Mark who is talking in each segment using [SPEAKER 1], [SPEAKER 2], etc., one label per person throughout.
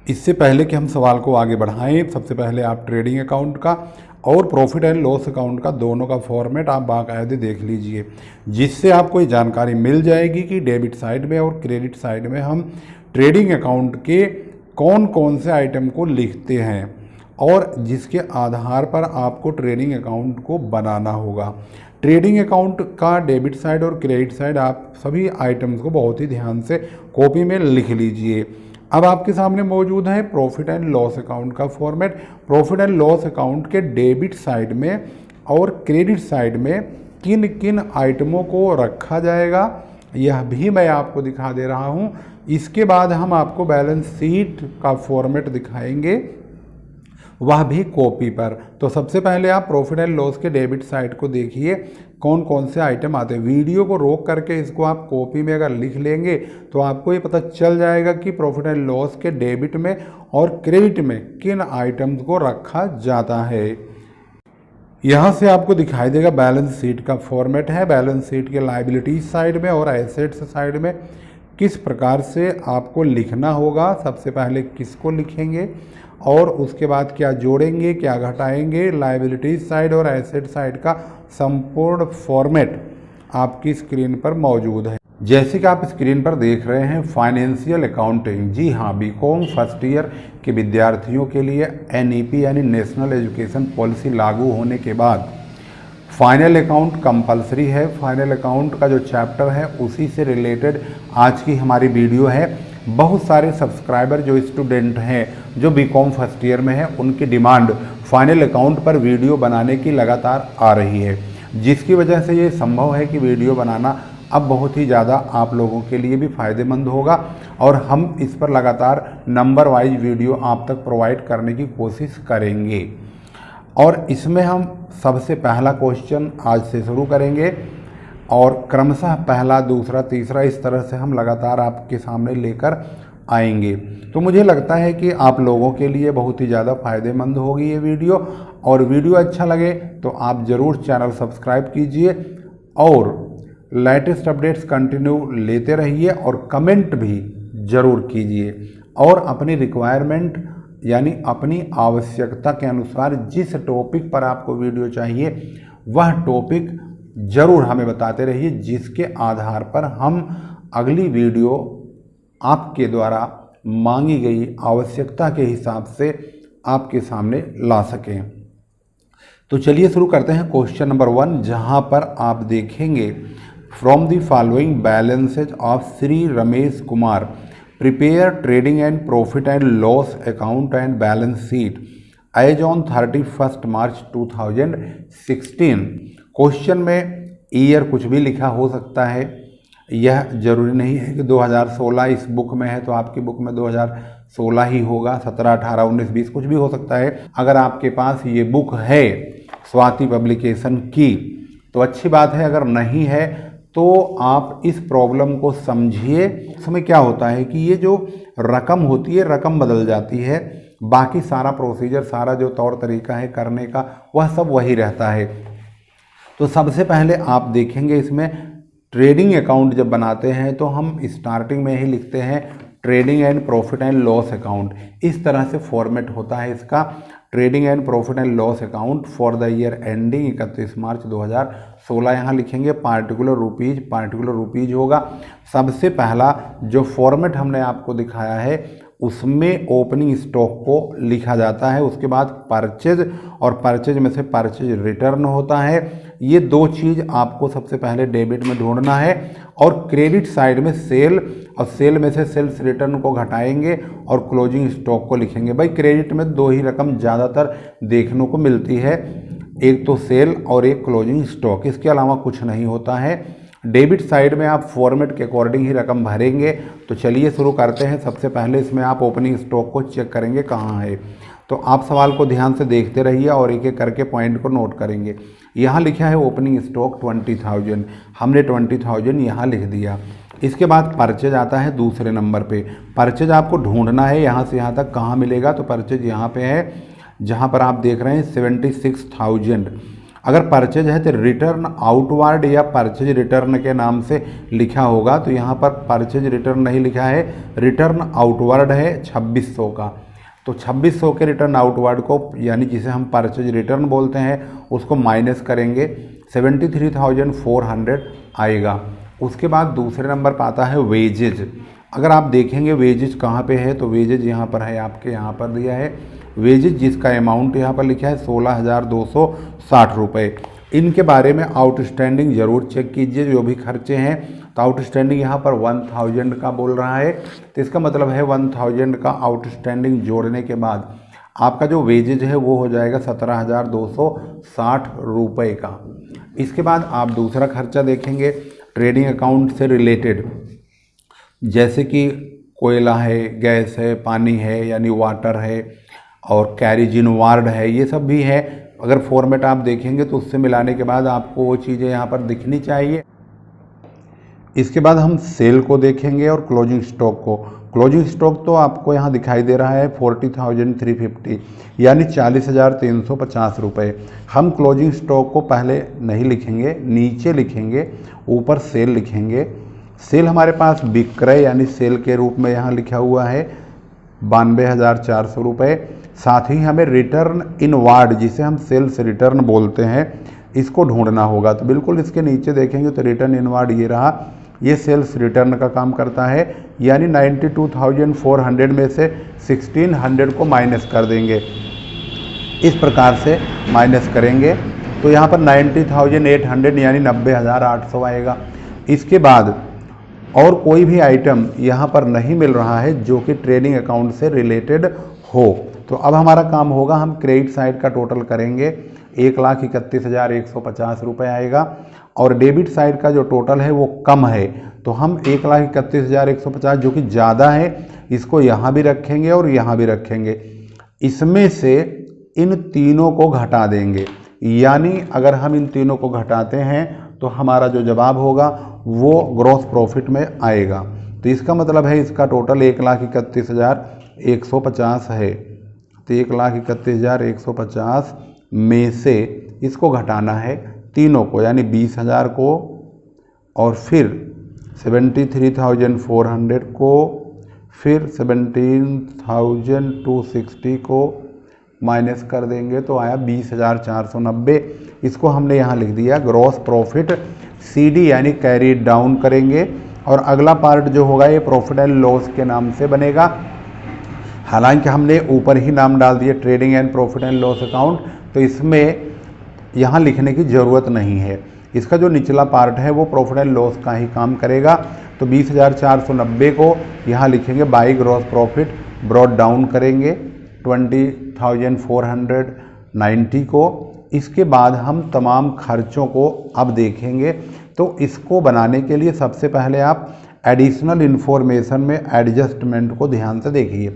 [SPEAKER 1] इससे पहले कि हम सवाल को आगे बढ़ाएं, सबसे पहले आप ट्रेडिंग अकाउंट का और प्रॉफिट एंड लॉस अकाउंट का दोनों का फॉर्मेट आप बाकायदे देख लीजिए, जिससे आपको ये जानकारी मिल जाएगी कि डेबिट साइड में और क्रेडिट साइड में हम ट्रेडिंग अकाउंट के कौन कौन से आइटम को लिखते हैं और जिसके आधार पर आपको ट्रेडिंग अकाउंट को बनाना होगा। ट्रेडिंग अकाउंट का डेबिट साइड और क्रेडिट साइड आप सभी आइटम्स को बहुत ही ध्यान से कॉपी में लिख लीजिए। अब आपके सामने मौजूद है प्रॉफिट एंड लॉस अकाउंट का format. Profit and loss account के डेबिट साइड में और क्रेडिट साइड में किन किन आइटमों को रखा जाएगा यह भी मैं आपको दिखा दे रहा हूं। इसके बाद हम आपको बैलेंस शीट का फॉर्मेट दिखाएंगे, वह भी कॉपी पर। तो सबसे पहले आप प्रॉफिट एंड लॉस के डेबिट साइड को देखिए कौन कौन से आइटम आते हैं। वीडियो को रोक करके इसको आप कॉपी में अगर लिख लेंगे तो आपको ये पता चल जाएगा कि प्रॉफिट एंड लॉस के डेबिट में और क्रेडिट में किन आइटम्स को रखा जाता है। यहाँ से आपको दिखाई देगा बैलेंस शीट का फॉर्मेट है। बैलेंस शीट के लायबिलिटीज साइड में और एसेट्स साइड में किस प्रकार से आपको लिखना होगा, सबसे पहले किसको लिखेंगे और उसके बाद क्या जोड़ेंगे क्या घटाएंगे, लायबिलिटीज साइड और एसेट साइड का संपूर्ण फॉर्मेट आपकी स्क्रीन पर मौजूद है। जैसे कि आप स्क्रीन पर देख रहे हैं फाइनेंशियल अकाउंटिंग, जी हाँ, बीकॉम फर्स्ट ईयर के विद्यार्थियों के लिए एनईपी यानी नेशनल एजुकेशन पॉलिसी लागू होने के बाद फाइनल अकाउंट कंपलसरी है। फाइनल अकाउंट का जो चैप्टर है उसी से रिलेटेड आज की हमारी वीडियो है। बहुत सारे सब्सक्राइबर जो स्टूडेंट हैं जो बीकॉम फर्स्ट ईयर में हैं उनकी डिमांड फाइनल अकाउंट पर वीडियो बनाने की लगातार आ रही है, जिसकी वजह से ये संभव है कि वीडियो बनाना अब बहुत ही ज़्यादा आप लोगों के लिए भी फ़ायदेमंद होगा और हम इस पर लगातार नंबर वाइज वीडियो आप तक प्रोवाइड करने की कोशिश करेंगे। और इसमें हम सबसे पहला क्वेश्चन आज से शुरू करेंगे और क्रमशः पहला दूसरा तीसरा इस तरह से हम लगातार आपके सामने लेकर आएंगे। तो मुझे लगता है कि आप लोगों के लिए बहुत ही ज़्यादा फ़ायदेमंद होगी ये वीडियो, और वीडियो अच्छा लगे तो आप ज़रूर चैनल सब्सक्राइब कीजिए और लेटेस्ट अपडेट्स कंटिन्यू लेते रहिए और कमेंट भी ज़रूर कीजिए और अपनी रिक्वायरमेंट यानी अपनी आवश्यकता के अनुसार जिस टॉपिक पर आपको वीडियो चाहिए वह टॉपिक ज़रूर हमें बताते रहिए, जिसके आधार पर हम अगली वीडियो आपके द्वारा मांगी गई आवश्यकता के हिसाब से आपके सामने ला सकें। तो चलिए शुरू करते हैं क्वेश्चन नंबर 1, जहां पर आप देखेंगे from the following balances of Shri Ramesh Kumar prepare trading and profit and loss account and balance sheet as on 31 March 2016। Question में ईयर कुछ भी लिखा हो सकता है, यह जरूरी नहीं है कि 2016 इस बुक में है तो आपकी बुक में 2016 ही होगा, 17, 18, 19, 20 कुछ भी हो सकता है। अगर आपके पास ये बुक है स्वाति पब्लिकेशन की तो अच्छी बात है, अगर नहीं है तो आप इस प्रॉब्लम को समझिए। इसमें क्या होता है कि ये जो रकम होती है रकम बदल जाती है, बाकी सारा प्रोसीजर सारा जो तौर तरीका है करने का वह सब वही रहता है। तो सबसे पहले आप देखेंगे इसमें ट्रेडिंग अकाउंट जब बनाते हैं तो हम स्टार्टिंग में ही लिखते हैं trading and profit and loss account. इस तरह से फॉर्मेट होता है इसका, trading and profit and loss account for the year ending 31 March 2016। यहाँ लिखेंगे पार्टिकुलर रुपीज होगा। सबसे पहला जो फॉर्मेट हमने आपको दिखाया है उसमें ओपनिंग स्टॉक को लिखा जाता है, उसके बाद परचेज और परचेज में से परचेज रिटर्न होता है। ये दो चीज़ आपको सबसे पहले डेबिट में ढूंढना है और क्रेडिट साइड में सेल और सेल में से सेल्स रिटर्न को घटाएंगे और क्लोजिंग स्टॉक को लिखेंगे। भाई क्रेडिट में दो ही रकम ज़्यादातर देखने को मिलती है, एक तो सेल और एक क्लोजिंग स्टॉक, इसके अलावा कुछ नहीं होता है। डेबिट साइड में आप फॉर्मेट के अकॉर्डिंग ही रकम भरेंगे। तो चलिए शुरू करते हैं। सबसे पहले इसमें आप ओपनिंग स्टॉक को चेक करेंगे कहाँ है, तो आप सवाल को ध्यान से देखते रहिए और एक एक करके पॉइंट को नोट करेंगे। यहाँ लिखा है ओपनिंग स्टॉक 20,000, हमने 20,000 यहाँ लिख दिया। इसके बाद परचेज आता है दूसरे नंबर पे। परचेज आपको ढूंढना है यहाँ से यहाँ तक कहाँ मिलेगा, तो परचेज यहाँ पे है जहाँ पर आप देख रहे हैं 76,000। अगर परचेज है तो रिटर्न आउटवर्ड या परचेज रिटर्न के नाम से लिखा होगा, तो यहाँ पर परचेज रिटर्न नहीं लिखा है, रिटर्न आउटवर्ड है 2600 का। तो 2600 के रिटर्न आउटवर्ड को यानी जिसे हम परचेज रिटर्न बोलते हैं उसको माइनस करेंगे, 73,400 आएगा। उसके बाद दूसरे नंबर पर आता है वेजेज। अगर आप देखेंगे वेजेज कहाँ पे है, तो वेजेज यहाँ पर है, आपके यहाँ पर दिया है वेजेज, जिसका अमाउंट यहाँ पर लिखा है 16,260 रुपये। इनके बारे में आउटस्टैंडिंग ज़रूर चेक कीजिए, जो भी खर्चे हैं। तो आउटस्टैंडिंग यहाँ पर 1000 का बोल रहा है, तो इसका मतलब है 1000 का आउटस्टैंडिंग जोड़ने के बाद आपका जो वेजेज है वो हो जाएगा 17,260 रुपये का। इसके बाद आप दूसरा खर्चा देखेंगे ट्रेडिंग अकाउंट से रिलेटेड, जैसे कि कोयला है, गैस है, पानी है यानी वाटर है, और कैरिज इनवार्ड है, ये सब भी है। अगर फॉर्मेट आप देखेंगे तो उससे मिलाने के बाद आपको वो चीज़ें यहाँ पर दिखनी चाहिए। इसके बाद हम सेल को देखेंगे और क्लोजिंग स्टॉक को। क्लोजिंग स्टॉक तो आपको यहाँ दिखाई दे रहा है 40,350 यानी 40,350 रुपये। हम क्लोजिंग स्टॉक को पहले नहीं लिखेंगे, नीचे लिखेंगे, ऊपर सेल लिखेंगे। सेल हमारे पास विक्रय यानी सेल के रूप में यहाँ लिखा हुआ है 92,400 रुपये। साथ ही हमें रिटर्न इनवार्ड, जिसे हम सेल्स रिटर्न बोलते हैं, इसको ढूंढना होगा। तो बिल्कुल इसके नीचे देखेंगे तो रिटर्न इनवार्ड ये रहा, ये सेल्स रिटर्न का काम करता है, यानी 92,400 में से 1,600 को माइनस कर देंगे। इस प्रकार से माइनस करेंगे तो यहाँ पर 90,800 यानी 90,800 आएगा। इसके बाद और कोई भी आइटम यहाँ पर नहीं मिल रहा है जो कि ट्रेडिंग अकाउंट से रिलेटेड हो। तो अब हमारा काम होगा, हम क्रेडिट साइड का टोटल करेंगे, 1,31,150 रुपये आएगा, और डेबिट साइड का जो टोटल है वो कम है, तो हम 1,31,150 जो कि ज़्यादा है इसको यहाँ भी रखेंगे और यहाँ भी रखेंगे। इसमें से इन तीनों को घटा देंगे, यानी अगर हम इन तीनों को घटाते हैं तो हमारा जो जवाब होगा वो ग्रॉस प्रॉफिट में आएगा। तो इसका मतलब है इसका टोटल 1,31,150 है। तो 1,31,150 में से इसको घटाना है तीनों को, यानी 20,000 को, और फिर 73,400 को, फिर 17,260 को माइनस कर देंगे तो आया 20,490। इसको हमने यहाँ लिख दिया ग्रॉस प्रॉफिट। सीडी यानी कैरी डाउन करेंगे, और अगला पार्ट जो होगा ये प्रॉफिट एंड लॉस के नाम से बनेगा। हालांकि हमने ऊपर ही नाम डाल दिया trading and profit and loss account, तो इसमें यहाँ लिखने की ज़रूरत नहीं है। इसका जो निचला पार्ट है वो प्रॉफिट एंड लॉस का ही काम करेगा। तो 20,490 को यहाँ लिखेंगे by gross profit, brought down करेंगे 20,490 को। इसके बाद हम तमाम खर्चों को अब देखेंगे। तो इसको बनाने के लिए सबसे पहले आप एडिशनल इन्फॉर्मेशन में एडजस्टमेंट को ध्यान से देखिए।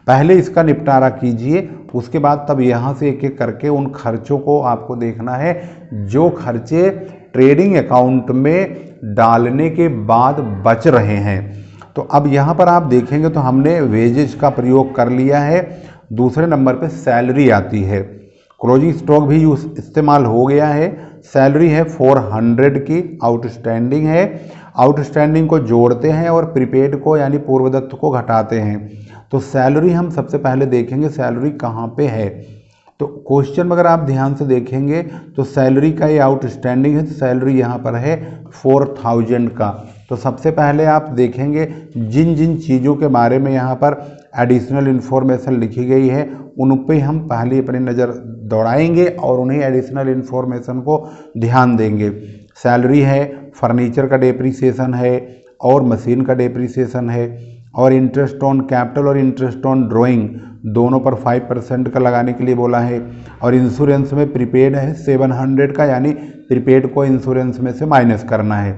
[SPEAKER 1] पहले इसका निपटारा कीजिए, उसके बाद तब यहाँ से एक एक करके उन खर्चों को आपको देखना है जो खर्चे ट्रेडिंग अकाउंट में डालने के बाद बच रहे हैं। तो अब यहाँ पर आप देखेंगे तो हमने वेजेज का प्रयोग कर लिया है। दूसरे नंबर पे सैलरी आती है, क्लोजिंग स्टॉक भी यूज इस्तेमाल हो गया है। सैलरी है 400 की, आउटस्टैंडिंग है। आउटस्टैंडिंग को जोड़ते हैं और प्रीपेड को यानी पूर्वदत्त को घटाते हैं। तो सैलरी हम सबसे पहले देखेंगे सैलरी कहाँ पे है। तो क्वेश्चन में अगर आप ध्यान से देखेंगे तो सैलरी का ये आउटस्टैंडिंग है, तो सैलरी यहाँ पर है 4,000 का। तो सबसे पहले आप देखेंगे जिन जिन चीज़ों के बारे में यहाँ पर एडिशनल इन्फॉर्मेशन लिखी गई है उन पे हम पहले अपनी नज़र दौड़ाएंगे और उन्हीं एडिशनल इन्फॉर्मेशन को ध्यान देंगे। सैलरी है, फर्नीचर का डेप्रीसिएशन है, और मशीन का डेप्रीसिएशन है, और इंटरेस्ट ऑन कैपिटल और इंटरेस्ट ऑन ड्राइंग दोनों पर 5% का लगाने के लिए बोला है। और इंश्योरेंस में प्रीपेड है 700 का, यानी प्रीपेड को इंश्योरेंस में से माइनस करना है।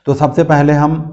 [SPEAKER 1] तो सबसे पहले हम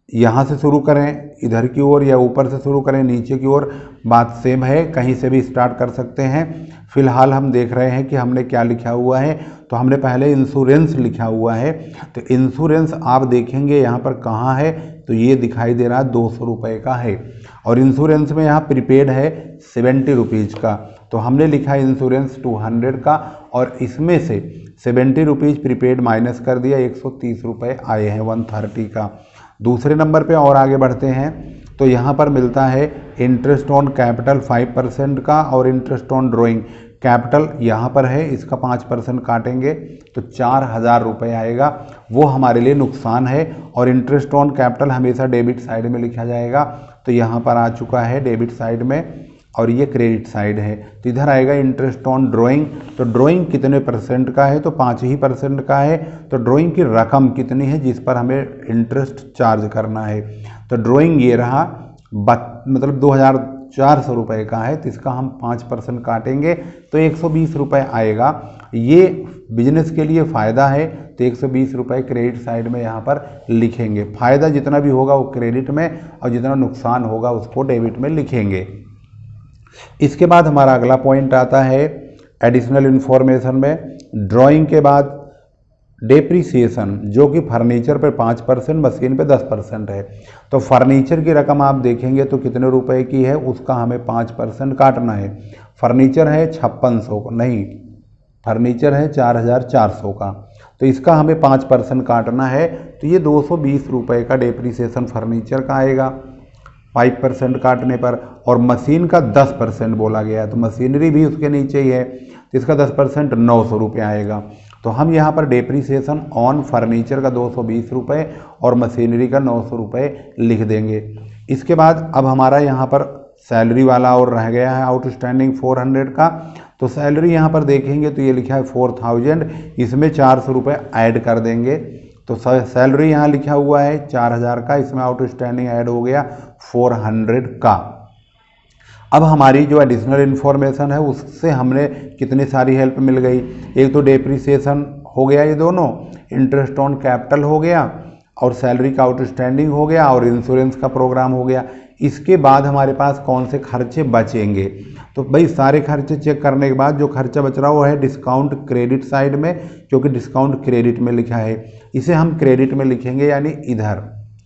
[SPEAKER 1] यहाँ से शुरू करें, इधर की ओर, या ऊपर से शुरू करें नीचे की ओर, बात सेम है, कहीं से भी स्टार्ट कर सकते हैं। फिलहाल हम देख रहे हैं कि हमने क्या लिखा हुआ है। तो हमने पहले इंश्योरेंस लिखा हुआ है। तो इंश्योरेंस आप देखेंगे यहाँ पर कहाँ है, तो ये दिखाई दे रहा है 200 रुपये का है। और इंश्योरेंस में यहाँ प्रीपेड है 70 रुपीज़ का, तो हमने लिखा है इंश्योरेंस 200 का, और इसमें से 70 रुपीज़ प्रीपेड माइनस कर दिया, 130 रुपये आए हैं 130 का। दूसरे नंबर पे और आगे बढ़ते हैं तो यहाँ पर मिलता है इंटरेस्ट ऑन कैपिटल 5% का, और इंटरेस्ट ऑन ड्राइंग कैपिटल यहाँ पर है, इसका 5% काटेंगे तो 4000 रुपये आएगा, वो हमारे लिए नुकसान है। और इंटरेस्ट ऑन कैपिटल हमेशा डेबिट साइड में लिखा जाएगा, तो यहाँ पर आ चुका है डेबिट साइड में, और ये क्रेडिट साइड है। तो इधर आएगा इंटरेस्ट ऑन ड्राइंग, तो ड्राइंग कितने % का है, तो 5% का है। तो ड्राइंग की रकम कितनी है जिस पर हमें इंटरेस्ट चार्ज करना है, तो ड्राइंग ये रहा मतलब 2400 रुपये का है, तो इसका हम 5% काटेंगे तो 120 रुपये आएगा। ये बिजनेस के लिए फ़ायदा है, तो 120 रुपये क्रेडिट साइड में यहाँ पर लिखेंगे। फ़ायदा जितना भी होगा वो क्रेडिट में, और जितना नुकसान होगा उसको डेबिट में लिखेंगे। इसके बाद हमारा अगला पॉइंट आता है एडिशनल इन्फॉर्मेशन में, ड्राइंग के बाद डेप्रीसिएशन, जो कि फर्नीचर पर 5%, मशीन पे 10% है। तो फर्नीचर की रकम आप देखेंगे तो कितने रुपए की है, उसका हमें 5% काटना है। फर्नीचर है 5600 का, नहीं फर्नीचर है 4400 का, तो इसका हमें 5% काटना है, तो ये 220 रुपये का डेप्रीसिएशन फर्नीचर का आएगा 5% काटने पर। और मशीन का 10% बोला गया है, तो मशीनरी भी उसके नीचे ही है, तो इसका 10% 900 रुपये आएगा। तो हम यहाँ पर डेप्रीसिएशन ऑन फर्नीचर का 220 रुपये और मशीनरी का 900 रुपये लिख देंगे। इसके बाद अब हमारा यहाँ पर सैलरी वाला और रह गया है आउटस्टैंडिंग 400 का, तो सैलरी यहाँ पर देखेंगे तो ये लिखा है 4000, इसमें 400 रुपये ऐड कर देंगे, तो सैलरी यहाँ लिखा हुआ है 4000 का, इसमें आउटस्टैंडिंग ऐड हो गया 400 का। अब हमारी जो एडिशनल इन्फॉर्मेशन है उससे हमने कितनी सारी हेल्प मिल गई, एक तो डेप्रीसिएशन हो गया, ये दोनों इंटरेस्ट ऑन कैपिटल हो गया, और सैलरी का आउटस्टैंडिंग हो गया, और इंश्योरेंस का प्रोग्राम हो गया। इसके बाद हमारे पास कौन से खर्चे बचेंगे, तो भाई सारे खर्चे चेक करने के बाद जो खर्चा बच रहा है वो है डिस्काउंट क्रेडिट साइड में, क्योंकि डिस्काउंट क्रेडिट में लिखा है, इसे हम क्रेडिट में लिखेंगे, यानी इधर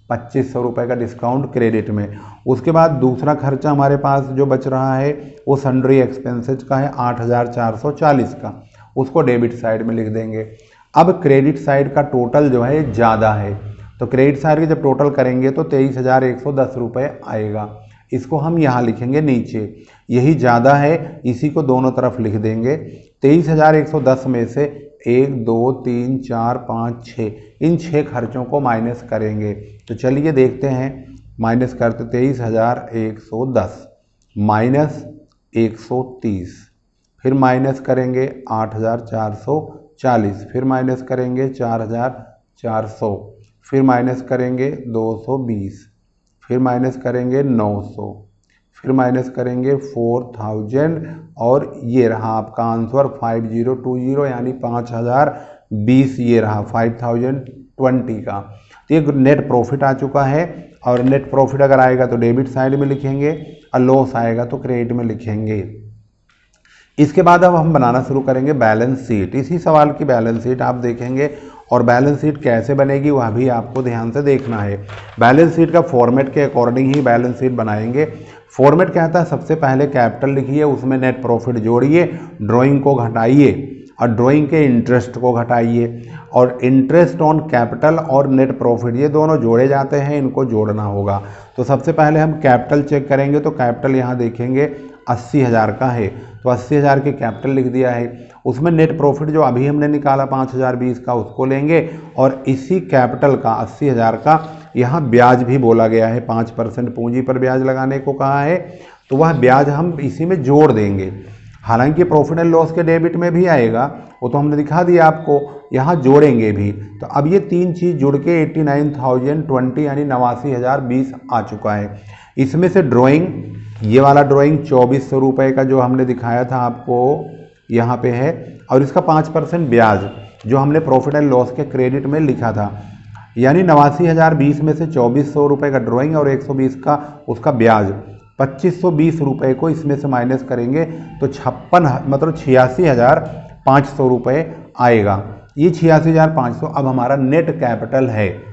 [SPEAKER 1] 2500 रुपये का डिस्काउंट क्रेडिट में। उसके बाद दूसरा खर्चा हमारे पास जो बच रहा है वो सन्ड्री एक्सपेंसेज का है 8440 का, उसको डेबिट साइड में लिख देंगे। अब क्रेडिट साइड का टोटल जो है ज़्यादा है, तो क्रेडिट साइड के जब टोटल करेंगे तो 23,110 रुपये आएगा, इसको हम यहाँ लिखेंगे नीचे, यही ज़्यादा है, इसी को दोनों तरफ लिख देंगे। 23,110 में से 1 2 3 4 5 6, इन 6 खर्चों को माइनस करेंगे। तो चलिए देखते हैं, माइनस करते 23,110 माइनस 130, फिर माइनस करेंगे 8,440, फिर माइनस करेंगे 4,400, फिर माइनस करेंगे 220, फिर माइनस करेंगे 900, फिर माइनस करेंगे 4000, और ये रहा आपका आंसर 5020, यानी 5020, ये रहा 5020 का। तो ये नेट प्रॉफिट आ चुका है, और नेट प्रॉफिट अगर आएगा तो डेबिट साइड में लिखेंगे, और लॉस आएगा तो क्रेडिट में लिखेंगे। इसके बाद अब हम बनाना शुरू करेंगे बैलेंस शीट। इसी सवाल की बैलेंस शीट आप देखेंगे, और बैलेंस शीट कैसे बनेगी वह भी आपको ध्यान से देखना है। बैलेंस शीट का फॉर्मेट के अकॉर्डिंग ही बैलेंस शीट बनाएंगे। फॉर्मेट कहता है सबसे पहले कैपिटल लिखिए, उसमें नेट प्रॉफिट जोड़िए, ड्राइंग को घटाइए, और ड्राइंग के इंटरेस्ट को घटाइए, और इंटरेस्ट ऑन कैपिटल और नेट प्रॉफिट ये दोनों जोड़े जाते हैं, इनको जोड़ना होगा। तो सबसे पहले हम कैपिटल चेक करेंगे, तो कैपिटल यहाँ देखेंगे 80,000 का है, तो 80,000 के कैपिटल लिख दिया है। उसमें नेट प्रॉफिट जो अभी हमने निकाला 5020 का, उसको लेंगे, और इसी कैपिटल का 80,000 का यहाँ ब्याज भी बोला गया है, 5% पूंजी पर ब्याज लगाने को कहा है, तो वह ब्याज हम इसी में जोड़ देंगे। हालांकि प्रॉफिट एंड लॉस के डेबिट में भी आएगा, वो तो हमने दिखा दिया आपको, यहाँ जोड़ेंगे भी। तो अब ये तीन चीज़ जुड़ के 89,020 यानी 89,020 आ चुका है। इसमें से ड्राइंग, ये वाला ड्राइंग 2400 रुपये का जो हमने दिखाया था आपको यहाँ पे है, और इसका 5% ब्याज जो हमने प्रॉफिट एंड लॉस के क्रेडिट में लिखा था, यानी 89,020 में से 2400 रुपये का ड्राइंग और 120 का उसका ब्याज, 2520 रुपये को इसमें से माइनस करेंगे तो 86,500 रुपये आएगा। ये 86,500 अब हमारा नेट कैपिटल है।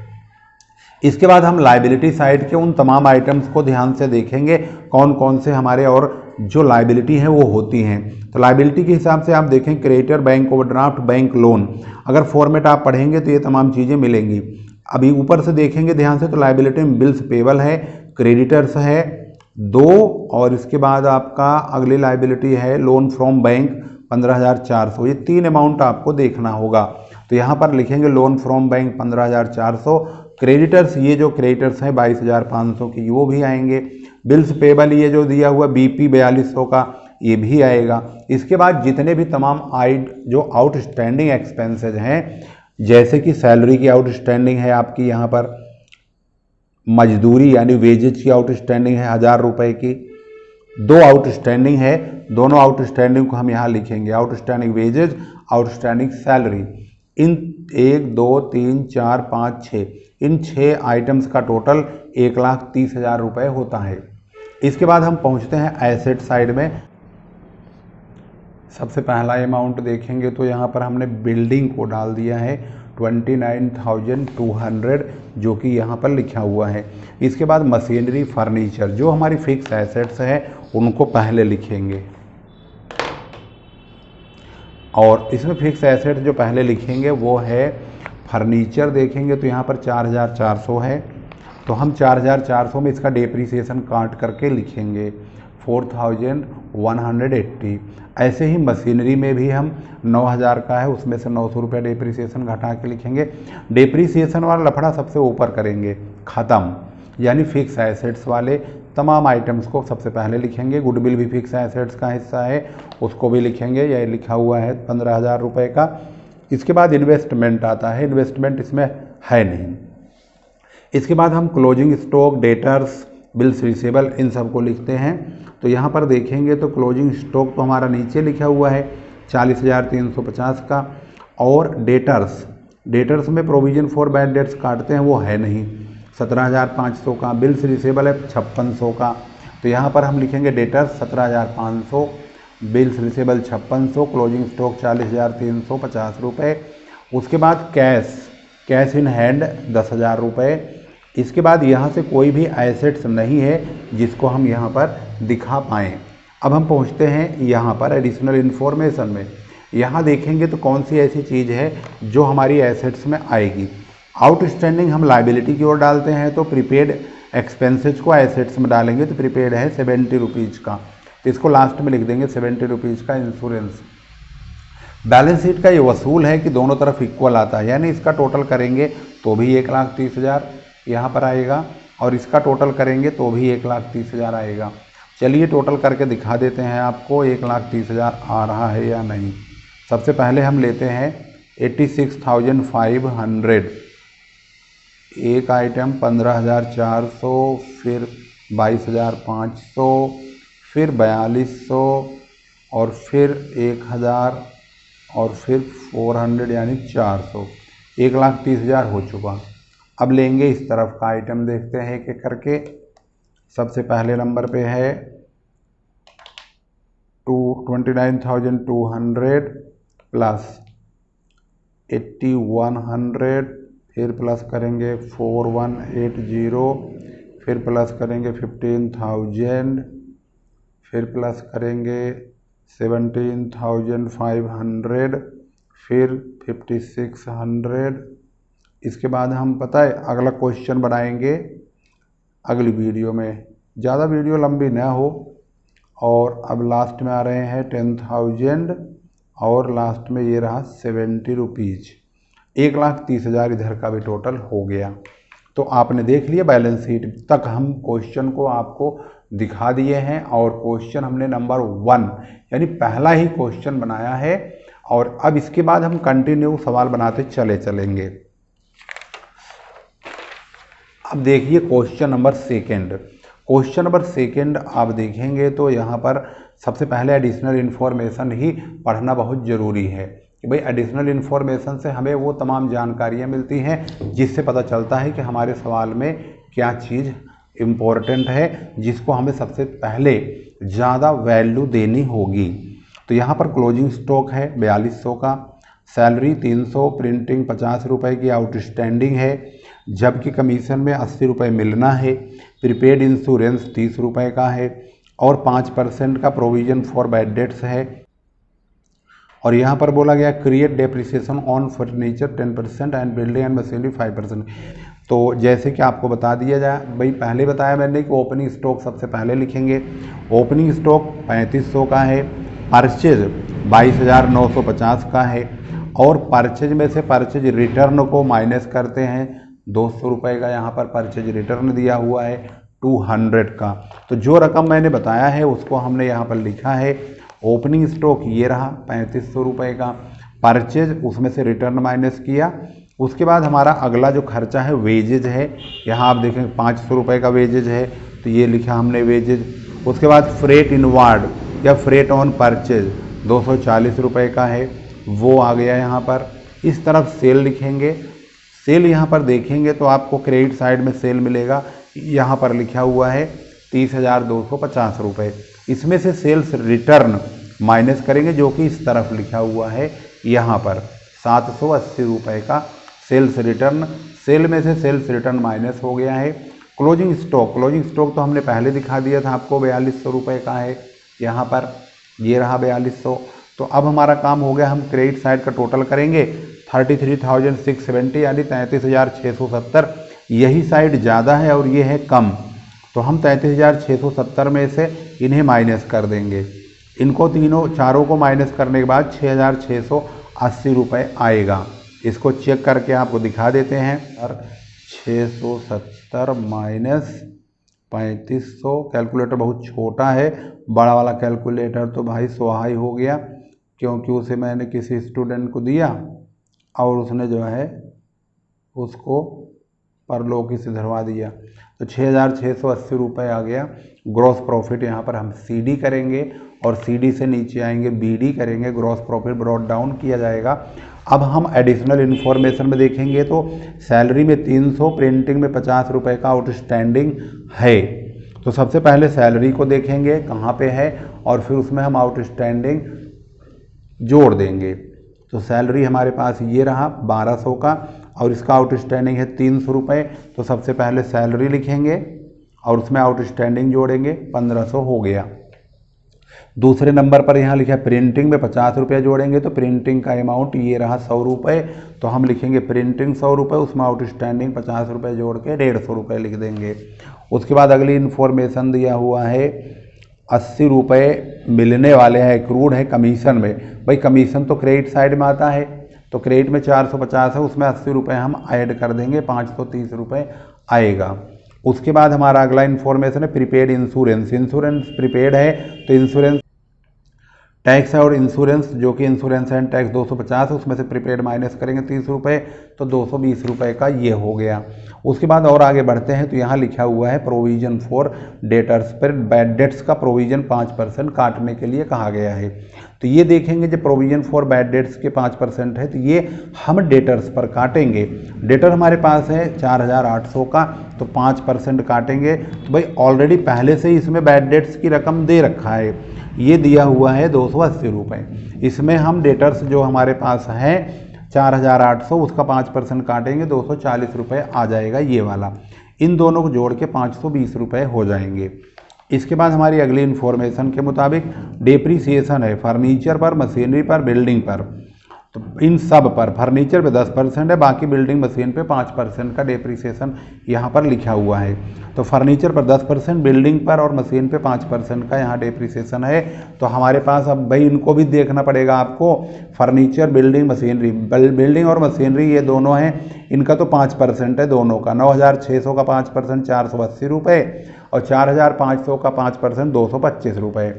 [SPEAKER 1] इसके बाद हम लायबिलिटी साइड के उन तमाम आइटम्स को ध्यान से देखेंगे, कौन कौन से हमारे और जो लायबिलिटी है वो होती हैं। तो लायबिलिटी के हिसाब से आप देखें, creditor, bank overdraft, bank loan, अगर फॉर्मेट आप पढ़ेंगे तो ये तमाम चीज़ें मिलेंगी। अभी ऊपर से देखेंगे ध्यान से तो लायबिलिटी में बिल्स पेबल है, क्रेडिटर्स है 2, और इसके बाद आपका अगली लायबिलिटी है लोन फ्रॉम बैंक 15,400। ये 3 अमाउंट आपको देखना होगा। तो यहाँ पर लिखेंगे लोन फ्रॉम बैंक 15,400, क्रेडिटर्स, ये जो क्रेडिटर्स हैं 22,500 की वो भी आएंगे, बिल्स पेबल ये जो दिया हुआ BP 4200 का ये भी आएगा। इसके बाद जितने भी तमाम जो आउटस्टैंडिंग एक्सपेंसेज हैं, जैसे कि सैलरी की आउटस्टैंडिंग है आपकी यहाँ पर, मजदूरी यानी वेजेज की आउटस्टैंडिंग है 1000 रुपये की, 2 आउटस्टैंडिंग है, दोनों आउटस्टैंडिंग को हम यहाँ लिखेंगे, आउटस्टैंडिंग वेजेज, आउटस्टैंडिंग सैलरी। इन 1 2 3 4 5 6 इन 6 आइटम्स का टोटल 1,30,000 रुपये होता है। इसके बाद हम पहुँचते हैं एसेट साइड में। सबसे पहला अमाउंट देखेंगे तो यहाँ पर हमने बिल्डिंग को डाल दिया है 29,200, जो कि यहाँ पर लिखा हुआ है। इसके बाद मशीनरी, फर्नीचर, जो हमारी फिक्स एसेट्स है उनको पहले लिखेंगे, और इसमें फिक्स एसेट जो पहले लिखेंगे वो है फर्नीचर। देखेंगे तो यहाँ पर 4,400 है, तो हम 4,400 में इसका डेप्रीसिएशन काट करके लिखेंगे 4,180। ऐसे ही मशीनरी में भी हम 9,000 का है, उसमें से 900 रुपये डेप्रीसिएशन घटा के लिखेंगे। डेप्रीसिएशन वाला लफड़ा सबसे ऊपर करेंगे, ख़त्म, यानी फिक्स एसेट्स वाले तमाम आइटम्स को सबसे पहले लिखेंगे। गुडविल भी फिक्स एसेट्स का हिस्सा है, उसको भी लिखेंगे, यह लिखा हुआ है 15,000 रुपये का। इसके बाद इन्वेस्टमेंट आता है, इन्वेस्टमेंट इसमें है नहीं। इसके बाद हम closing stock, debtors, bills receivable, इन सब को लिखते हैं। तो यहाँ पर देखेंगे तो क्लोजिंग स्टॉक तो हमारा नीचे लिखा हुआ है 40,350 का, और डेटर्स में प्रोविजन फॉर बैड डेट्स काटते हैं वो है नहीं, 17,500 का। बिल्स रिसीवेबल है 5600 का, तो यहाँ पर हम लिखेंगे debtors 17,500, bills receivable 5600, closing stock 40,350 रुपये। उसके बाद कैश इन हैंड 10,000 रुपये। इसके बाद यहाँ से कोई भी एसेट्स नहीं है जिसको हम यहाँ पर दिखा पाएँ। अब हम पहुँचते हैं यहाँ पर एडिशनल इन्फॉर्मेशन में। यहाँ देखेंगे तो कौन सी ऐसी चीज़ है जो हमारी एसेट्स में आएगी। आउटस्टैंडिंग हम लायबिलिटी की ओर डालते हैं, तो प्रीपेड एक्सपेंसेज को एसेट्स में डालेंगे, तो प्रीपेड है 70 रुपीज़ का, तो इसको लास्ट में लिख देंगे 70 रुपीज़ का इंश्योरेंस। बैलेंस शीट का ये वसूल है कि दोनों तरफ इक्वल आता है, यानी इसका टोटल करेंगे तो भी 1,30,000 यहाँ पर आएगा, और इसका टोटल करेंगे तो भी 1,30,000 आएगा। चलिए टोटल करके दिखा देते हैं आपको 1,30,000 आ रहा है या नहीं। सबसे पहले हम लेते हैं 86,500, एक आइटम 15,400, फिर 22,500, फिर 4,200, और फिर 1,000, और फिर 400 यानी 400, 1,30,000 हो चुका। अब लेंगे इस तरफ का आइटम, देखते हैं एक एक करके। सबसे पहले नंबर पे है 29,200 प्लस 8,100, फिर प्लस करेंगे 4,180, फिर प्लस करेंगे 15,000, फिर प्लस करेंगे 17,500, फिर 5,600। इसके बाद हम पता है अगला क्वेश्चन बनाएंगे अगली वीडियो में, ज़्यादा वीडियो लंबी ना हो। और अब लास्ट में आ रहे हैं 10,000, और लास्ट में ये रहा 70 रुपीज़, 1,30,000 इधर का भी टोटल हो गया। तो आपने देख लिया बैलेंस शीट तक हम क्वेश्चन को आपको दिखा दिए हैं, और क्वेश्चन हमने नंबर 1 यानी पहला ही क्वेश्चन बनाया है। और अब इसके बाद हम कंटिन्यू सवाल बनाते चलेंगे। अब देखिए क्वेश्चन नंबर सेकंड आप देखेंगे तो यहाँ पर सबसे पहले एडिशनल इन्फॉर्मेशन ही पढ़ना बहुत ज़रूरी है कि भाई एडिशनल इन्फॉर्मेशन से हमें वो तमाम जानकारियाँ मिलती हैं जिससे पता चलता है कि हमारे सवाल में क्या चीज़ इम्पोर्टेंट है, जिसको हमें सबसे पहले ज़्यादा वैल्यू देनी होगी। तो यहाँ पर क्लोजिंग स्टॉक है 4,200 का, सैलरी 300, प्रिंटिंग 50 रुपये की आउटस्टैंडिंग है, जबकि कमीशन में 80 रुपये मिलना है। प्रीपेड इंश्योरेंस 30 रुपये का है और 5% का प्रोविजन फॉर बैड डेट्स है। और यहाँ पर बोला गया create depreciation on furniture 10% and building and machinery 5%। तो जैसे कि आपको बता दिया जाए भाई, पहले बताया मैंने कि ओपनिंग स्टॉक सबसे पहले लिखेंगे। ओपनिंग स्टॉक 3500 का है, परचेज 22,950 का है और परचेज में से परचेज रिटर्न को माइनस करते हैं 200 रुपये का। यहाँ पर परचेज रिटर्न दिया हुआ है 200 का। तो जो रकम मैंने बताया है उसको हमने यहाँ पर लिखा है। ओपनिंग स्टॉक ये रहा 3500 रुपये का, परचेज उसमें से रिटर्न माइनस किया। उसके बाद हमारा अगला जो खर्चा है वेजेज है। यहाँ आप देखें 500 रुपये का वेजेज है, तो ये लिखा हमने वेजेज। उसके बाद फ्रेट इनवार्ड या फ्रेट ऑन परचेज 240 रुपये का है, वो आ गया यहाँ पर। इस तरफ सेल लिखेंगे। सेल यहाँ पर देखेंगे तो आपको क्रेडिट साइड में सेल मिलेगा, यहाँ पर लिखा हुआ है 30,250 रुपये। इसमें से सेल्स रिटर्न माइनस करेंगे जो कि इस तरफ लिखा हुआ है यहाँ पर 780 रुपये का सेल्स रिटर्न। सेल में से सेल्स रिटर्न माइनस हो गया है। क्लोजिंग स्टॉक तो हमने पहले दिखा दिया था आपको, 4200 रुपये का है यहाँ पर, ये रहा 4200। तो अब हमारा काम हो गया, हम क्रेडिट साइड का टोटल करेंगे 33,670 यानी 33,670। यही साइड ज़्यादा है और ये है कम, तो हम 33,670 में से इन्हें माइनस कर देंगे। इनको चारों को माइनस करने के बाद 6,680 रुपये आएगा। इसको चेक करके आपको दिखा देते हैं। और 670 माइनस 3500, कैलकुलेटर बहुत छोटा है, बड़ा वाला कैलकुलेटर तो भाई सोहाई हो गया, क्योंकि उसे मैंने किसी स्टूडेंट को दिया और उसने जो है उसको परलोकी से धरवा दिया। तो 6,680 रुपये आ गया ग्रॉस प्रॉफिट। यहाँ पर हम सीडी करेंगे और सीडी से नीचे आएंगे बीडी करेंगे, ग्रॉस प्रॉफिट ब्रॉट डाउन किया जाएगा। अब हम एडिशनल इन्फॉर्मेशन में देखेंगे तो सैलरी में 300, प्रिंटिंग में 50 रुपये का आउटस्टैंडिंग है। तो सबसे पहले सैलरी को देखेंगे कहाँ पे है और फिर उसमें हम आउटस्टैंडिंग जोड़ देंगे। तो सैलरी हमारे पास ये रहा 1200 का और इसका आउटस्टैंडिंग है 300 रुपये। तो सबसे पहले सैलरी लिखेंगे और उसमें आउटस्टैंडिंग जोड़ेंगे, 1500 हो गया। दूसरे नंबर पर यहाँ लिखा है प्रिंटिंग में 50 रुपये जोड़ेंगे, तो प्रिंटिंग का अमाउंट ये रहा 100 रुपये। तो हम लिखेंगे प्रिंटिंग 100 रुपये, उसमें आउटस्टैंडिंग 50 रुपये जोड़ के 150 रुपये लिख देंगे। उसके बाद अगली इन्फॉर्मेशन दिया हुआ है 80 रुपये मिलने वाले हैं, एक्रूड है कमीशन में। भाई कमीशन तो क्रेडिट साइड में आता है, तो क्रेडिट में 450 है, उसमें 80 रुपये हम ऐड कर देंगे, 530 रुपये आएगा। उसके बाद हमारा अगला इन्फॉर्मेशन है प्रीपेड इंश्योरेंस। इंश्योरेंस प्रीपेड है तो इंश्योरेंस टैक्स और इंश्योरेंस, जो कि इंश्योरेंस एंड टैक्स 250 है, उसमें से प्रीपेड माइनस करेंगे 30 रुपये, तो 220 रुपये का ये हो गया। उसके बाद और आगे बढ़ते हैं तो यहाँ लिखा हुआ है प्रोविजन फॉर डेटर्स पर बैड डेट्स का प्रोविजन 5% काटने के लिए कहा गया है। तो ये देखेंगे जब प्रोविजन फॉर बैड डेट्स के 5% है तो ये हम डेटर्स पर काटेंगे। डेटर हमारे पास है 4,800 का, तो 5% काटेंगे। तो भाई ऑलरेडी पहले से ही इसमें बैड डेट्स की रकम दे रखा है, ये दिया हुआ है 280 रुपये। इसमें हम डेटर्स जो हमारे पास है 4,800, उसका 5% काटेंगे, 240 रुपये आ जाएगा ये वाला। इन दोनों को जोड़ के 520 रुपये हो जाएंगे। इसके बाद हमारी अगली इन्फॉर्मेशन के मुताबिक डेप्रीसिएशन है फर्नीचर पर, मशीनरी पर, बिल्डिंग पर। तो इन सब पर फर्नीचर पे 10% है, बाकी बिल्डिंग मशीन पे 5% का डेप्रीसिएशन यहाँ पर लिखा हुआ है। तो फर्नीचर पर 10%, बिल्डिंग पर और मशीन पे 5% का यहाँ डेप्रीसिएशन है। तो हमारे पास अब भाई इनको भी देखना पड़ेगा आपको, फर्नीचर, बिल्डिंग, मशीनरी। बिल्डिंग और मशीनरी ये दोनों हैं, इनका तो 5% है दोनों का। 9,600 का 5% 480 रुपये और 4,500 का 5% 225 रुपये।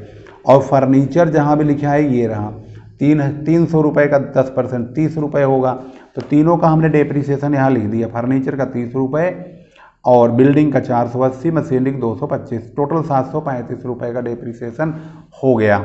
[SPEAKER 1] और फर्नीचर जहाँ भी लिखा है ये रहा 300 रुपये का 10% 30 रुपये होगा। तो तीनों का हमने डेप्रीसिएशन यहाँ लिख दिया, फर्नीचर का 30 रुपये और बिल्डिंग का 480, मशीनरी 225, टोटल 735 रुपये का डेप्रीसिएशन हो गया।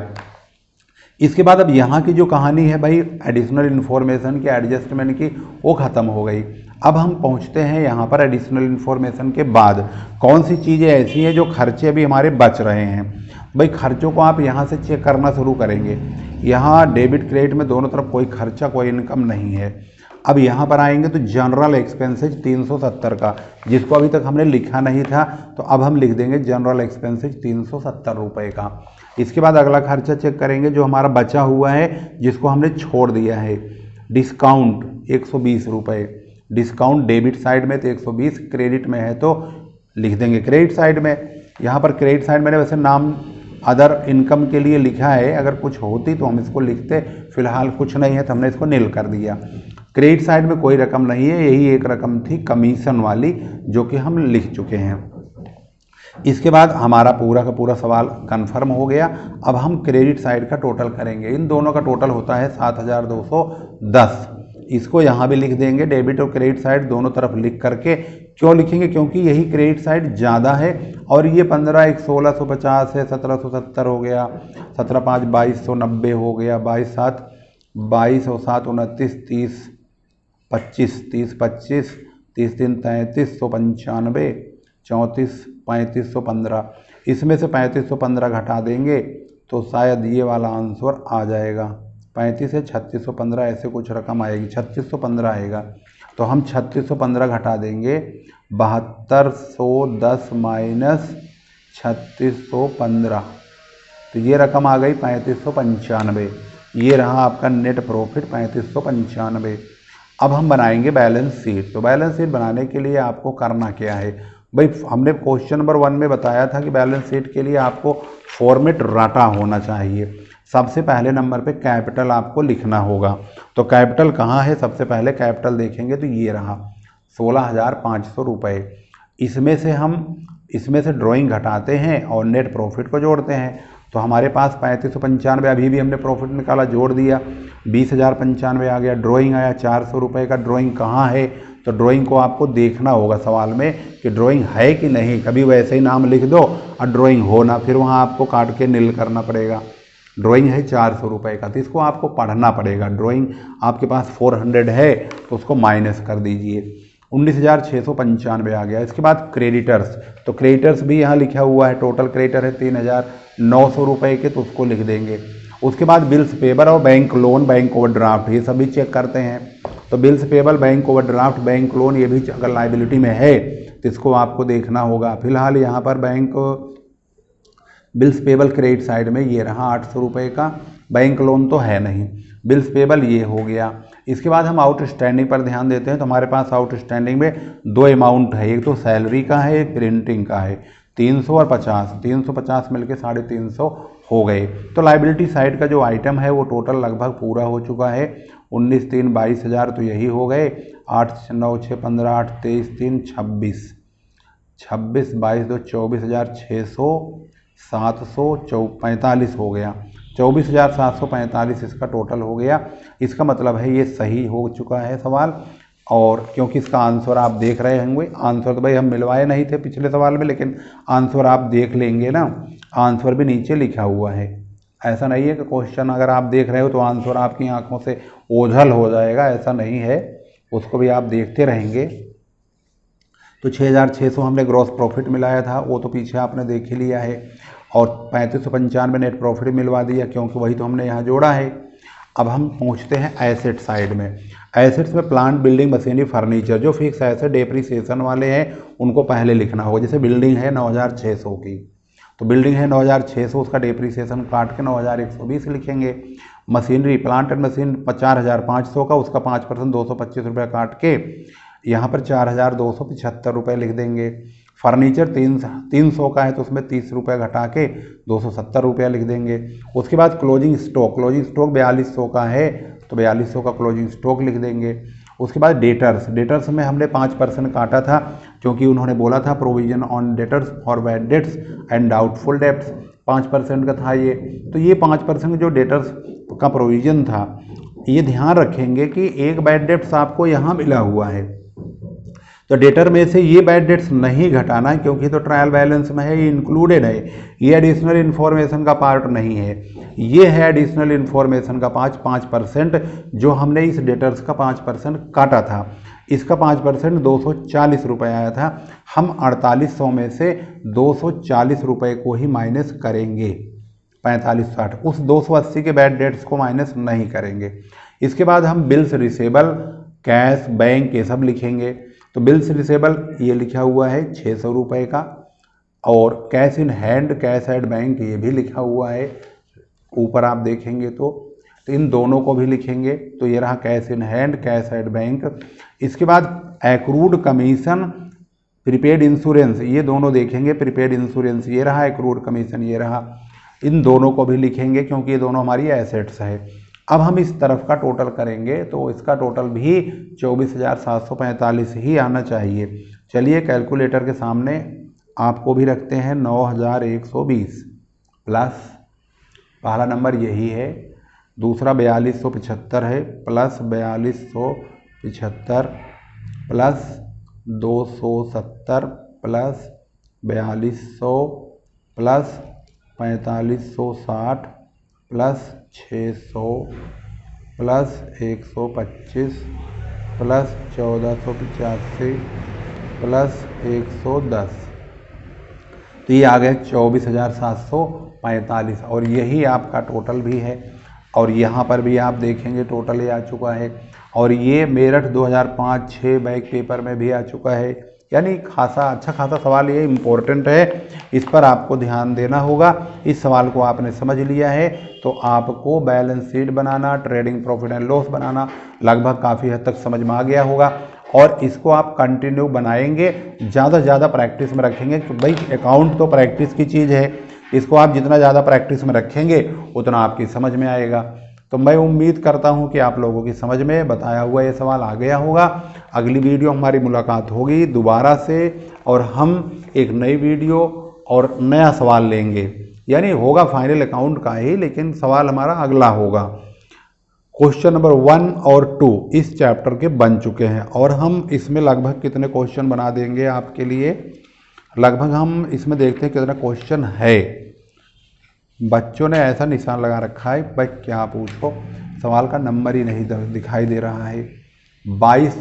[SPEAKER 1] इसके बाद अब यहाँ की जो कहानी है भाई एडिशनल इन्फॉर्मेशन की, एडजस्टमेंट की, वो ख़त्म हो गई। अब हम पहुँचते हैं यहाँ पर एडिशनल इन्फॉर्मेशन के बाद कौन सी चीज़ें ऐसी हैं जो खर्चे अभी हमारे बच रहे हैं। भाई खर्चों को आप यहाँ से चेक करना शुरू करेंगे। यहाँ डेबिट क्रेडिट में दोनों तरफ कोई खर्चा, कोई इनकम नहीं है। अब यहाँ पर आएंगे तो जनरल एक्सपेंसेज 370 का, जिसको अभी तक हमने लिखा नहीं था, तो अब हम लिख देंगे जनरल एक्सपेंसेज 370 रुपये का। इसके बाद अगला खर्चा चेक करेंगे जो हमारा बचा हुआ है, जिसको हमने छोड़ दिया है, डिस्काउंट 120 रुपये। डिस्काउंट डेबिट साइड में तो 120, क्रेडिट में है तो लिख देंगे क्रेडिट साइड में। यहाँ पर क्रेडिट साइड मैंने वैसे नाम अदर इनकम के लिए लिखा है, अगर कुछ होती तो हम इसको लिखते, फिलहाल कुछ नहीं है तो हमने इसको नील कर दिया। क्रेडिट साइड में कोई रकम नहीं है, यही एक रकम थी कमीशन वाली, जो कि हम लिख चुके हैं। इसके बाद हमारा पूरा का पूरा सवाल कंफर्म हो गया। अब हम क्रेडिट साइड का टोटल करेंगे। इन दोनों का टोटल होता है 7210। इसको यहाँ भी लिख देंगे, डेबिट और क्रेडिट साइड दोनों तरफ लिख करके। क्यों लिखेंगे? क्योंकि यही क्रेडिट साइड ज़्यादा है और ये 15 1 1650 है, 1770 हो गया, 17 5 2290 हो गया, 22 7 22 और 7 29 30 25 30 25 30 3 3395 34 3515। इसमें से 3515 घटा देंगे तो शायद ये वाला आंसर आ जाएगा। 35 से 3615 ऐसे कुछ रकम आएगी, 3615 आएगा। तो हम 3615 घटा देंगे, 7210 माइनस 3615, तो ये रकम आ गई 3595। ये रहा आपका नेट प्रॉफिट 3595। अब हम बनाएंगे बैलेंस शीट। तो बैलेंस शीट बनाने के लिए आपको करना क्या है भाई? हमने क्वेश्चन नंबर 1 में बताया था कि बैलेंस शीट के लिए आपको फॉर्मेट रटा होना चाहिए। सबसे पहले नंबर पे कैपिटल आपको लिखना होगा। तो कैपिटल कहाँ है? सबसे पहले कैपिटल देखेंगे तो ये रहा 16,500 रुपये। इसमें से ड्राइंग घटाते हैं और नेट प्रॉफिट को जोड़ते हैं। तो हमारे पास 3595 अभी भी हमने प्रॉफिट निकाला, जोड़ दिया, 20,095 आ गया। ड्राइंग आया 400 रुपये का। ड्राइंग कहाँ है? तो ड्राइंग को आपको देखना होगा सवाल में कि ड्राइंग है कि नहीं। कभी वैसे ही नाम लिख दो और ड्राइंग हो ना, फिर वहाँ आपको काट के नील करना पड़ेगा। ड्राइंग है 400 रुपये का, तो इसको आपको पढ़ना पड़ेगा। ड्राइंग आपके पास 400 है तो उसको माइनस कर दीजिए, 19,695 आ गया। इसके बाद क्रेडिटर्स, तो क्रेडिटर्स भी यहाँ लिखा हुआ है, टोटल क्रेडिटर है 3,900 रुपये के, तो उसको लिख देंगे। उसके बाद बिल्स पेबर और बैंक लोन, बैंक ओवरड्राफ्ट, ये सभी चेक करते हैं। तो bills payable, bank overdraft, bank loan, ये भी अगर लाइबिलिटी में है तो इसको आपको देखना होगा। फिलहाल यहाँ पर bank bills payable credit side में ये रहा 800 रुपये का, बैंक लोन तो है नहीं, बिल्स पेबल ये हो गया। इसके बाद हम आउटस्टैंडिंग पर ध्यान देते हैं। तो हमारे पास आउटस्टैंडिंग में 2 अमाउंट है, एक तो सैलरी का है, एक प्रिंटिंग का है, 300 और 50, 350 मिलके 350 हो गए। तो लाइबिलिटी साइड का जो आइटम है वो टोटल लगभग पूरा हो चुका है। 19 3 22,000 तो यही हो गए, 8 9 6 15 8 23 3 26 26 22 2 24,600 745 हो गया, 24,745 इसका टोटल हो गया। इसका मतलब है ये सही हो चुका है सवाल। और क्योंकि इसका आंसर आप देख रहे होंगे, आंसर तो भाई हम मिलवाए नहीं थे पिछले सवाल में, लेकिन आंसर आप देख लेंगे ना, आंसर भी नीचे लिखा हुआ है। ऐसा नहीं है कि क्वेश्चन अगर आप देख रहे हो तो आंसर आपकी आंखों से ओझल हो जाएगा, ऐसा नहीं है, उसको भी आप देखते रहेंगे। तो 6,600 हमने ग्रॉस प्रॉफिट मिलाया था, वो तो पीछे आपने देख ही लिया है। और 3595 नेट प्रॉफिट मिलवा दिया, क्योंकि वही तो हमने यहाँ जोड़ा है। अब हम पहुँचते हैं एसेट साइड में। एसेट्स में प्लांट, बिल्डिंग, मशीनरी, फर्नीचर, जो फिक्स एसेट डेप्रिसिएशन वाले हैं उनको पहले लिखना होगा। जैसे बिल्डिंग है 9,600 की, तो बिल्डिंग है 9,600, उसका डेप्रिसिएशन काट के 9,120 लिखेंगे। मशीनरी, प्लांट एंड मशीन 4,500 का, उसका 5% 225 रुपये काट के यहाँ पर 4,275 रुपये लिख देंगे। फर्नीचर 300 का है तो उसमें 30 रुपये घटा के 270 रुपया लिख देंगे। उसके बाद क्लोजिंग स्टॉक 4200 का है तो 4200 का क्लोजिंग स्टॉक लिख देंगे। उसके बाद डेटर्स में हमने 5% काटा था, क्योंकि उन्होंने बोला था provision on debtors for bad debts and doubtful debts, 5% का था ये। तो ये 5% जो डेटर्स का प्रोविजन था, ये ध्यान रखेंगे कि एक बैड डेट्स आपको यहाँ मिला हुआ है, तो डेटर में से ये बैड डेट्स नहीं घटाना है, क्योंकि तो ट्रायल बैलेंस में है, ये इंक्लूडेड है, ये एडिशनल इन्फॉर्मेशन का पार्ट नहीं है, ये है एडिशनल इन्फॉर्मेशन का 5% जो हमने इस डेटर्स का 5% काटा था। इसका 5% 240 रुपये आया था। हम 4800 में से 240 रुपये को ही माइनस करेंगे, 4560, उस 280 के बैड डेट्स को माइनस नहीं करेंगे। इसके बाद हम बिल्स रिसेबल कैश, बैंक, ये सब लिखेंगे। तो बिल्स रिसेबल ये लिखा हुआ है 600 रुपये का, और cash in hand, cash at bank, ये भी लिखा हुआ है ऊपर आप देखेंगे तो इन दोनों को भी लिखेंगे। तो ये रहा cash in hand, cash at bank. इसके बाद एक्रूड कमीशन, प्रीपेड इंश्योरेंस, ये दोनों देखेंगे। प्रीपेड इंश्योरेंस ये रहा, एक्रूड कमीशन ये रहा, इन दोनों को भी लिखेंगे क्योंकि ये दोनों हमारी एसेट्स है। अब हम इस तरफ का टोटल करेंगे तो इसका टोटल भी 24,745 ही आना चाहिए। चलिए कैलकुलेटर के सामने आपको भी रखते हैं 9,120 प्लस, पहला नंबर यही है, दूसरा 4275 है, plus 4275 plus 270 plus 4200 plus 4560 plus 600 plus 125 plus 1485 plus 110, तो ये आ गया 24,745 और यही आपका टोटल भी है। और यहाँ पर भी आप देखेंगे टोटल ये आ चुका है, और ये मेरठ 2005-6 बैक पेपर में भी आ चुका है। यानी अच्छा खासा सवाल, ये इम्पोर्टेंट है, इस पर आपको ध्यान देना होगा। इस सवाल को आपने समझ लिया है तो आपको बैलेंस शीट बनाना, ट्रेडिंग प्रॉफिट एंड लॉस बनाना लगभग काफ़ी हद तक समझ में आ गया होगा। और इसको आप कंटिन्यू बनाएंगे, ज़्यादा से ज़्यादा प्रैक्टिस में रखेंगे। तो भाई अकाउंट तो प्रैक्टिस की चीज़ है, इसको आप जितना ज़्यादा प्रैक्टिस में रखेंगे उतना आपकी समझ में आएगा। तो मैं उम्मीद करता हूं कि आप लोगों की समझ में बताया हुआ ये सवाल आ गया होगा। अगली वीडियो हमारी मुलाकात होगी दोबारा से, और हम एक नई वीडियो और नया सवाल लेंगे। यानी होगा फाइनल अकाउंट का ही, लेकिन सवाल हमारा अगला होगा। क्वेश्चन नंबर 1 और 2 इस चैप्टर के बन चुके हैं, और हम इसमें लगभग कितने क्वेश्चन बना देंगे आपके लिए। लगभग हम इसमें देखते हैं कितना क्वेश्चन है। बच्चों ने ऐसा निशान लगा रखा है, भाई क्या पूछो, सवाल का नंबर ही नहीं दिखाई दे रहा है। 22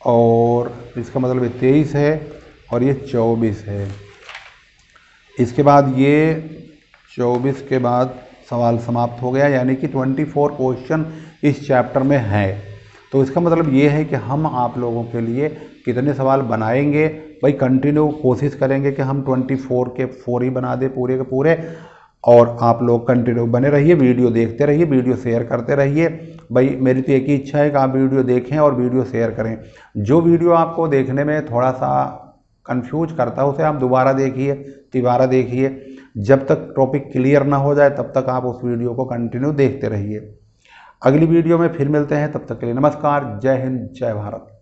[SPEAKER 1] और इसका मतलब 23 है, और ये 24 है। इसके बाद ये 24 के बाद सवाल समाप्त हो गया, यानी कि 24 क्वेश्चन इस चैप्टर में है। तो इसका मतलब ये है कि हम आप लोगों के लिए कितने सवाल बनाएंगे, भाई कंटिन्यू कोशिश करेंगे कि हम 24 के 4 ही बना दें पूरे के पूरे। और आप लोग कंटिन्यू बने रहिए, वीडियो देखते रहिए, वीडियो शेयर करते रहिए। भाई मेरी तो एक ही इच्छा है कि आप वीडियो देखें और वीडियो शेयर करें। जो वीडियो आपको देखने में थोड़ा सा कंफ्यूज करता है उसे आप दोबारा देखिए, तिबारा देखिए। जब तक टॉपिक क्लियर ना हो जाए तब तक आप उस वीडियो को कंटिन्यू देखते रहिए। अगली वीडियो में फिर मिलते हैं, तब तक के लिए नमस्कार, जय हिंद, जय भारत।